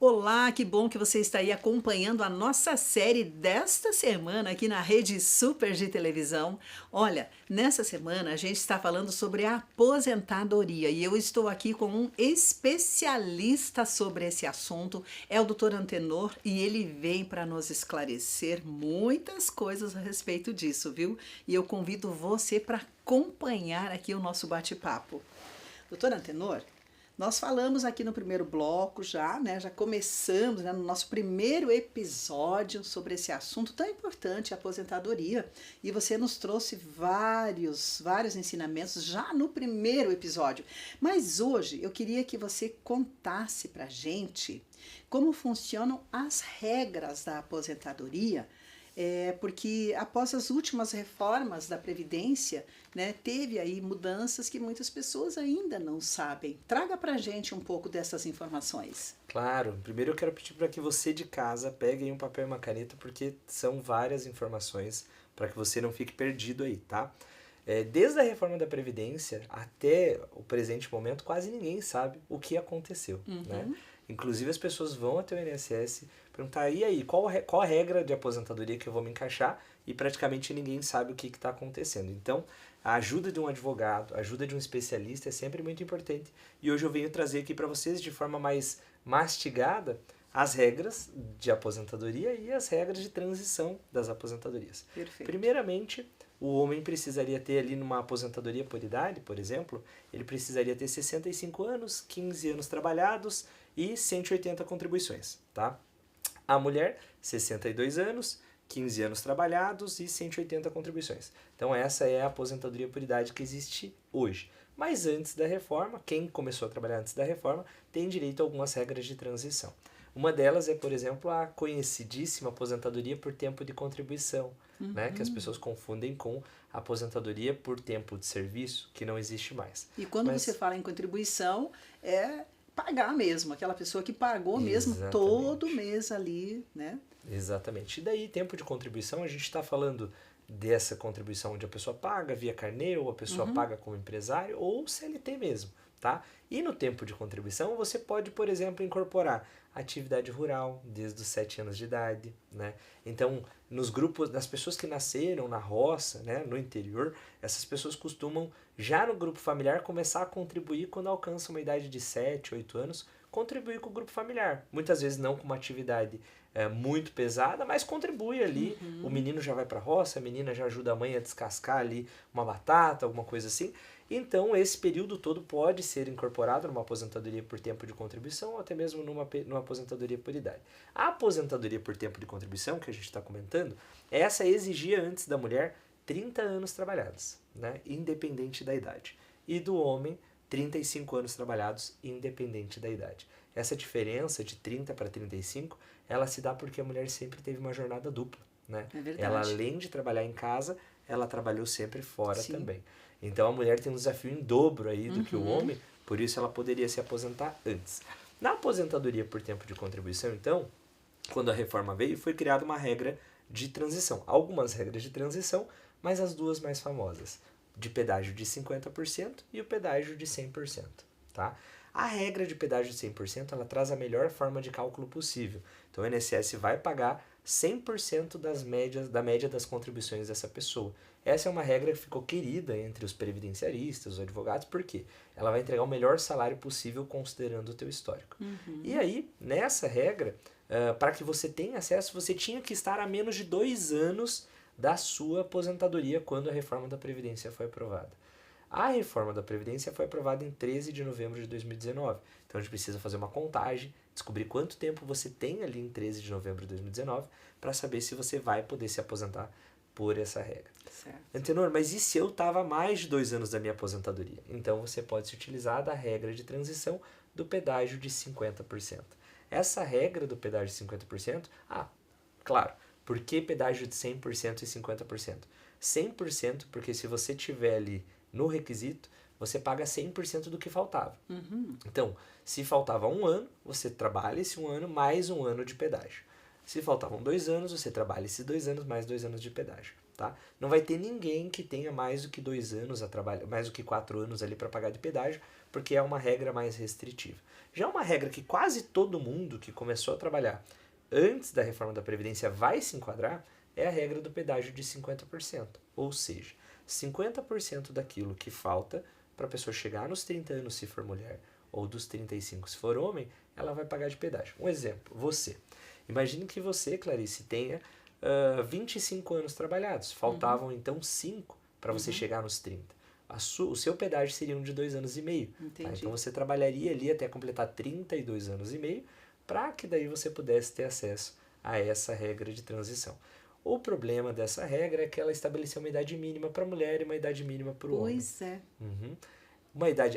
Olá, que bom que você está aí acompanhando a nossa série desta semana aqui na Rede Super de Televisão. Olha, nessa semana a gente está falando sobre a aposentadoria e eu estou aqui com um especialista sobre esse assunto, é o Dr. Antenor, e ele vem para nos esclarecer muitas coisas a respeito disso, viu? E eu convido você para acompanhar aqui o nosso bate-papo. Dr. Antenor, nós falamos aqui no primeiro bloco já, né? Já começamos, né, no nosso primeiro episódio sobre esse assunto tão importante, a aposentadoria. E você nos trouxe vários ensinamentos já no primeiro episódio. Mas hoje eu queria que você contasse pra gente como funcionam as regras da aposentadoria. Porque após as últimas reformas da Previdência, né, teve aí mudanças que muitas pessoas ainda não sabem. Traga pra gente um pouco dessas informações. Claro, primeiro eu quero pedir para que você de casa pegue aí um papel e uma caneta, porque são várias informações para que você não fique perdido aí, tá? Desde a reforma da Previdência até o presente momento, quase ninguém sabe o que aconteceu, né? Inclusive as pessoas vão até o INSS perguntar, e aí, qual a regra de aposentadoria que eu vou me encaixar? E praticamente ninguém sabe o que está acontecendo. Então, a ajuda de um advogado, a ajuda de um especialista é sempre muito importante. E hoje eu venho trazer aqui para vocês, de forma mais mastigada, as regras de aposentadoria e as regras de transição das aposentadorias. Perfeito. Primeiramente, o homem precisaria ter ali numa aposentadoria por idade, por exemplo, ele precisaria ter 65 anos, 15 anos trabalhados e 180 contribuições, tá? A mulher, 62 anos, 15 anos trabalhados e 180 contribuições. Então essa é a aposentadoria por idade que existe hoje. Mas antes da reforma, quem começou a trabalhar antes da reforma tem direito a algumas regras de transição. Uma delas é, por exemplo, a conhecidíssima aposentadoria por tempo de contribuição, né? Que as pessoas confundem com aposentadoria por tempo de serviço, que não existe mais. E quando você fala em contribuição, é pagar mesmo, aquela pessoa que pagou mesmo todo mês ali, né? Exatamente. E daí, tempo de contribuição, a gente está falando dessa contribuição onde a pessoa paga via carnê, ou a pessoa paga como empresário, ou CLT mesmo, tá? E no tempo de contribuição, você pode, por exemplo, incorporar atividade rural desde os 7 anos de idade, né? Então, nos grupos das pessoas que nasceram na roça, né, no interior, essas pessoas costumam, já no grupo familiar, começar a contribuir quando alcançam uma idade de 7, 8 anos, contribuir com o grupo familiar. Muitas vezes não com uma atividade muito pesada, mas contribui ali. O menino já vai para a roça, a menina já ajuda a mãe a descascar ali uma batata, alguma coisa assim. Então, esse período todo pode ser incorporado numa aposentadoria por tempo de contribuição ou até mesmo numa aposentadoria por idade. A aposentadoria por tempo de contribuição, que a gente está comentando, essa exigia antes da mulher 30 anos trabalhados, né, independente da idade. E do homem, 35 anos trabalhados, independente da idade. Essa diferença de 30 para 35, ela se dá porque a mulher sempre teve uma jornada dupla, né? É verdade. Ela, além de trabalhar em casa, ela trabalhou sempre fora Sim. também. Então a mulher tem um desafio em dobro aí do que o homem, por isso ela poderia se aposentar antes. Na aposentadoria por tempo de contribuição, então, quando a reforma veio, foi criada uma regra de transição. Algumas regras de transição, mas as duas mais famosas, de pedágio de 50% e o pedágio de 100%, tá? A regra de pedágio de 100%, ela traz a melhor forma de cálculo possível. Então o INSS vai pagar 100% da média das contribuições dessa pessoa. Essa é uma regra que ficou querida entre os previdenciaristas, os advogados, porque ela vai entregar o melhor salário possível considerando o teu histórico. E aí, nessa regra, para que você tenha acesso, você tinha que estar a menos de 2 anos da sua aposentadoria quando a reforma da Previdência foi aprovada. A reforma da Previdência foi aprovada em 13 de novembro de 2019. Então a gente precisa fazer uma contagem, descobrir quanto tempo você tem ali em 13 de novembro de 2019 para saber se você vai poder se aposentar por essa regra. Certo. Antenor, mas e se eu estava há mais de 2 anos da minha aposentadoria? Então você pode se utilizar da regra de transição do pedágio de 50%. Essa regra do pedágio de 50%, claro, por que pedágio de 100% e 50%? 100% porque se você tiver ali no requisito, você paga 100% do que faltava. Então, se faltava 1 ano, você trabalha esse 1 ano mais 1 ano de pedágio. Se faltavam 2 anos, você trabalha esses 2 anos mais 2 anos de pedágio. tá? Não vai ter ninguém que tenha mais do que 2 anos a trabalhar, mais do que 4 anos ali para pagar de pedágio, porque é uma regra mais restritiva. Já uma regra que quase todo mundo que começou a trabalhar antes da reforma da Previdência vai se enquadrar é a regra do pedágio de 50%. Ou seja, 50% daquilo que falta para a pessoa chegar nos 30 anos se for mulher, ou dos 35 se for homem, ela vai pagar de pedágio. Um exemplo, você. Imagine que você, Clarice, tenha 25 anos trabalhados. Faltavam então 5 para você chegar nos 30. O seu pedágio seria de 2 anos e meio. Tá? Então você trabalharia ali até completar 32 anos e meio para que daí você pudesse ter acesso a essa regra de transição. O problema dessa regra é que ela estabeleceu uma idade mínima para a mulher e uma idade mínima para o homem. Pois é.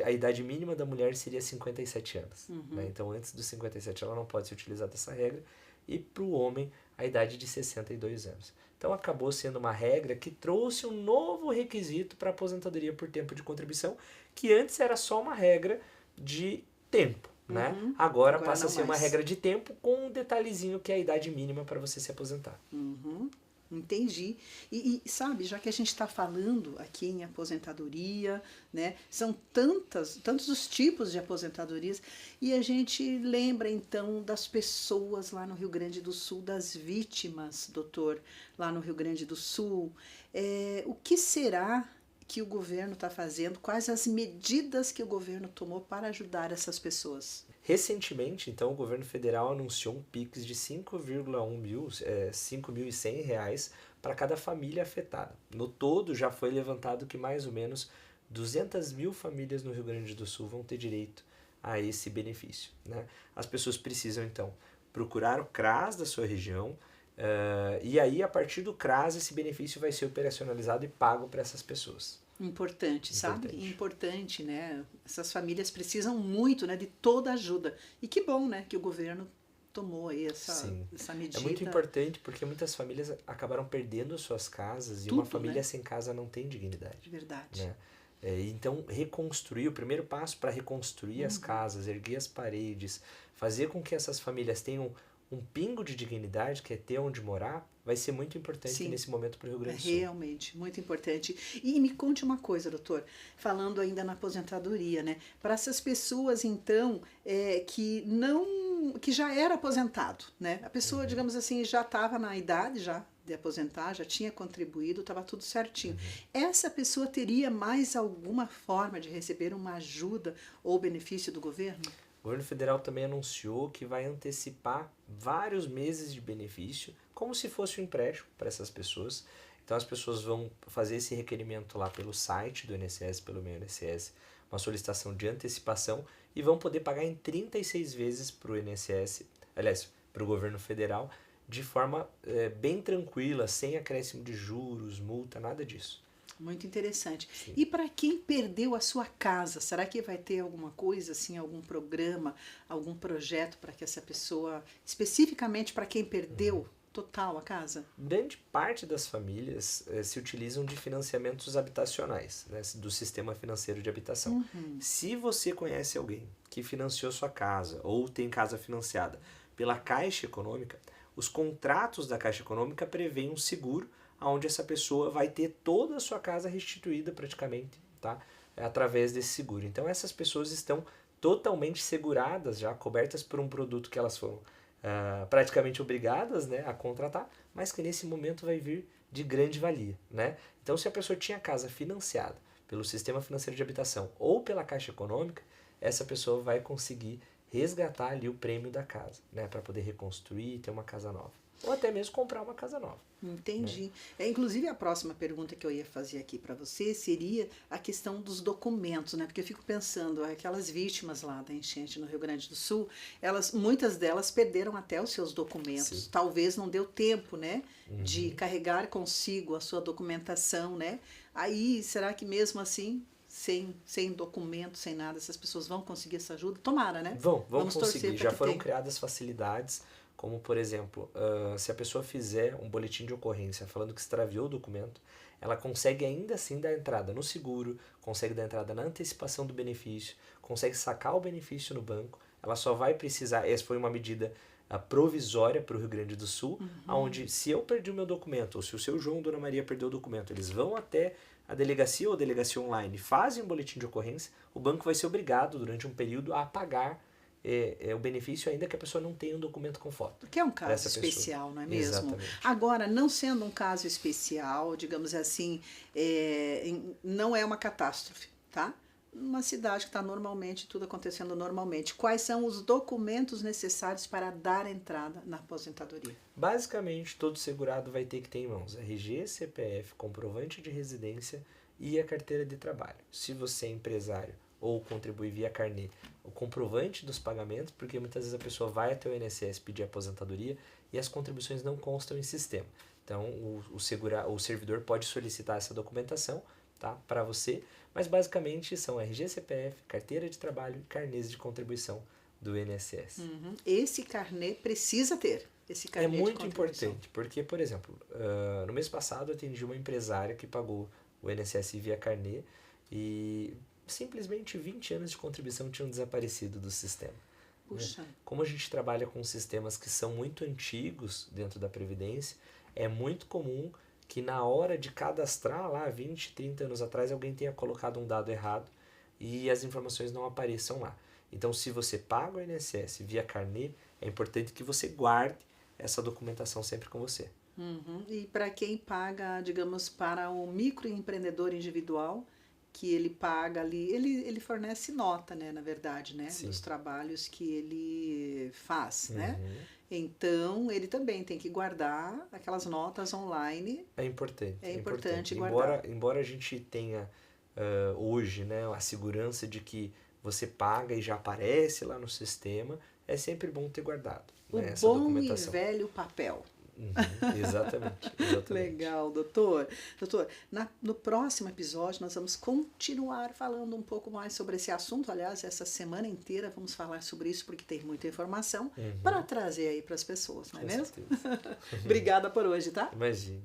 A idade mínima da mulher seria 57 anos. Né? Então, antes dos 57, ela não pode ser utilizada essa regra. E para o homem, a idade de 62 anos. Então, acabou sendo uma regra que trouxe um novo requisito para a aposentadoria por tempo de contribuição, que antes era só uma regra de tempo. Né? Agora passa a ser uma regra de tempo com um detalhezinho que é a idade mínima para você se aposentar. Entendi. E sabe, já que a gente está falando aqui em aposentadoria, né, são tantos os tipos de aposentadorias, e a gente lembra então das pessoas lá no Rio Grande do Sul, das vítimas, doutor, lá no Rio Grande do Sul. O que será que o governo está fazendo? Quais as medidas que o governo tomou para ajudar essas pessoas? Recentemente, então, o governo federal anunciou um Pix de 5,1 mil, R$5.100 para cada família afetada. No todo, já foi levantado que mais ou menos 200 mil famílias no Rio Grande do Sul vão ter direito a esse benefício. Né? As pessoas precisam, então, procurar o CRAS da sua região, e aí, a partir do CRAS, esse benefício vai ser operacionalizado e pago para essas pessoas. Importante, sabe? Importante, né? Essas famílias precisam muito, né, de toda ajuda. E que bom, né, que o governo tomou aí essa medida. É muito importante porque muitas famílias acabaram perdendo suas casas e uma família sem casa não tem dignidade. Verdade. Né? Então, reconstruir, o primeiro passo para reconstruir as casas, erguer as paredes, fazer com que essas famílias tenham um pingo de dignidade, que é ter onde morar, vai ser muito importante nesse momento para o Rio Grande do Sul. Realmente, muito importante. E me conte uma coisa, doutor, falando ainda na aposentadoria, né? Para essas pessoas, então, que já era aposentado, né? A pessoa, digamos assim, já estava na idade já de aposentar, já tinha contribuído, estava tudo certinho. Essa pessoa teria mais alguma forma de receber uma ajuda ou benefício do governo? O governo federal também anunciou que vai antecipar vários meses de benefício, como se fosse um empréstimo para essas pessoas. Então as pessoas vão fazer esse requerimento lá pelo site do INSS, pelo meu INSS, uma solicitação de antecipação, e vão poder pagar em 36 vezes para o INSS, aliás, para o governo federal, de forma bem tranquila, sem acréscimo de juros, multa, nada disso. Muito interessante. E para quem perdeu a sua casa, será que vai ter alguma coisa, assim, algum programa, algum projeto para que essa pessoa, especificamente para quem perdeu total a casa? Grande parte das famílias se utilizam de financiamentos habitacionais, né, do sistema financeiro de habitação. Se você conhece alguém que financiou sua casa ou tem casa financiada pela Caixa Econômica, os contratos da Caixa Econômica prevêem um seguro onde essa pessoa vai ter toda a sua casa restituída praticamente, tá? Através desse seguro. Então essas pessoas estão totalmente seguradas, já cobertas por um produto que elas foram praticamente obrigadas, né, a contratar, mas que nesse momento vai vir de grande valia. Né? Então se a pessoa tinha casa financiada pelo Sistema Financeiro de Habitação ou pela Caixa Econômica, essa pessoa vai conseguir resgatar ali o prêmio da casa, né, para poder reconstruir e ter uma casa nova. Ou até mesmo comprar uma casa nova. Entendi. Inclusive, a próxima pergunta que eu ia fazer aqui para você seria a questão dos documentos, né? Porque eu fico pensando, aquelas vítimas lá da enchente no Rio Grande do Sul, muitas delas perderam até os seus documentos. Sim. Talvez não deu tempo, né? De carregar consigo a sua documentação, né? Aí, será que mesmo assim, sem documento, sem nada, essas pessoas vão conseguir essa ajuda? Tomara, né? Vamos conseguir. Já foram criadas facilidades, como, por exemplo, se a pessoa fizer um boletim de ocorrência falando que extraviou o documento, ela consegue ainda assim dar entrada no seguro, consegue dar entrada na antecipação do benefício, consegue sacar o benefício no banco. Ela só vai precisar, essa foi uma medida provisória para o Rio Grande do Sul, onde se eu perdi o meu documento, ou se o seu João ou Dona Maria perdeu o documento, eles vão até a delegacia ou a delegacia online, fazem um boletim de ocorrência, o banco vai ser obrigado durante um período a pagar o benefício, ainda que a pessoa não tenha um documento com foto. Que é um caso especial, não é mesmo? Exatamente. Agora, não sendo um caso especial, digamos assim, não é uma catástrofe, tá? Uma cidade que está normalmente, tudo acontecendo normalmente. Quais são os documentos necessários para dar entrada na aposentadoria? Basicamente, todo segurado vai ter que ter em mãos RG, CPF, comprovante de residência e a carteira de trabalho. Se você é empresário ou contribui via carnê, o comprovante dos pagamentos, porque muitas vezes a pessoa vai até o INSS pedir aposentadoria e as contribuições não constam em sistema. Então, o servidor pode solicitar essa documentação, tá, para você, mas basicamente são RG, CPF, carteira de trabalho e carnês de contribuição do INSS. Esse carnê precisa ter. Esse carnê É muito importante, porque, por exemplo, no mês passado eu atendi uma empresária que pagou o INSS via carnê e simplesmente 20 anos de contribuição tinham desaparecido do sistema. Puxa. Né? Como a gente trabalha com sistemas que são muito antigos dentro da Previdência, é muito comum que na hora de cadastrar lá 20, 30 anos atrás alguém tenha colocado um dado errado e as informações não apareçam lá. Então, se você paga o INSS via carnê, é importante que você guarde essa documentação sempre com você. E para quem paga, digamos, para o microempreendedor individual, que ele paga ali, ele fornece nota, né, na verdade, né, dos trabalhos que ele faz, né? Então, ele também tem que guardar aquelas notas online. É importante. É importante guardar. Embora a gente tenha hoje, né, a segurança de que você paga e já aparece lá no sistema, é sempre bom ter guardado, né, essa documentação. O bom e velho papel. Exatamente. Legal, doutor. Doutor, no próximo episódio nós vamos continuar falando um pouco mais sobre esse assunto. Aliás, essa semana inteira vamos falar sobre isso porque tem muita informação para trazer aí para as pessoas, não é mesmo? Obrigada por hoje, tá? Imagine.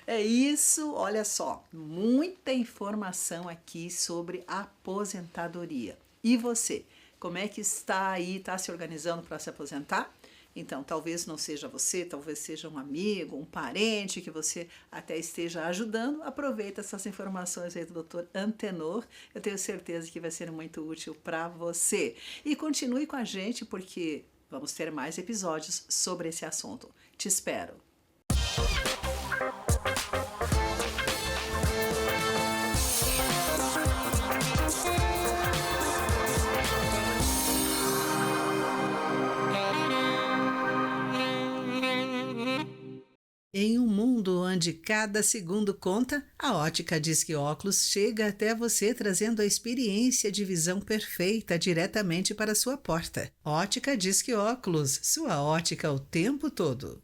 É isso, olha só, muita informação aqui sobre aposentadoria. E você, como é que está aí, está se organizando para se aposentar? Então, talvez não seja você, talvez seja um amigo, um parente que você até esteja ajudando. Aproveita essas informações aí do Dr. Antenor. Eu tenho certeza que vai ser muito útil para você. E continue com a gente porque vamos ter mais episódios sobre esse assunto. Te espero. Em um mundo onde cada segundo conta, a Ótica Disque Óculos chega até você trazendo a experiência de visão perfeita diretamente para a sua porta. Ótica Disque Óculos, sua ótica o tempo todo.